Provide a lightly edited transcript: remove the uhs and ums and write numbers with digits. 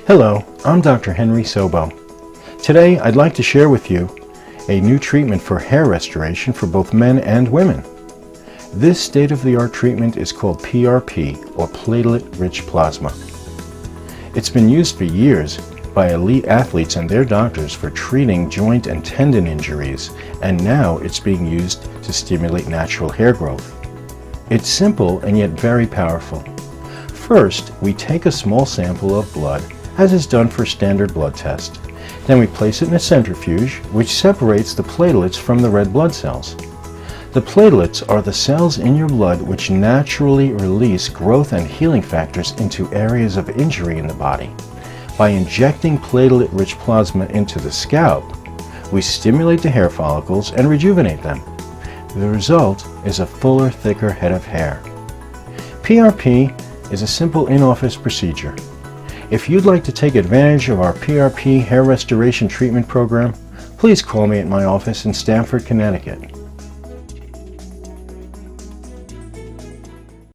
Hello, I'm Dr. Henry Sobo. Today I'd like to share with you a new treatment for hair restoration for both men and women. This state-of-the-art treatment is called PRP, or Platelet Rich Plasma. It's been used for years by elite athletes and their doctors for treating joint and tendon injuries, and now it's being used to stimulate natural hair growth. It's simple and yet very powerful. First, we take a small sample of blood, as is done for standard blood test. Then we place it in a centrifuge, which separates the platelets from the red blood cells. The platelets are the cells in your blood which naturally release growth and healing factors into areas of injury in the body. By injecting platelet-rich plasma into the scalp, we stimulate the hair follicles and rejuvenate them. The result is a fuller, thicker head of hair. PRP is a simple in-office procedure. If you'd like to take advantage of our PRP hair restoration treatment program, please call me at my office in Stamford, Connecticut.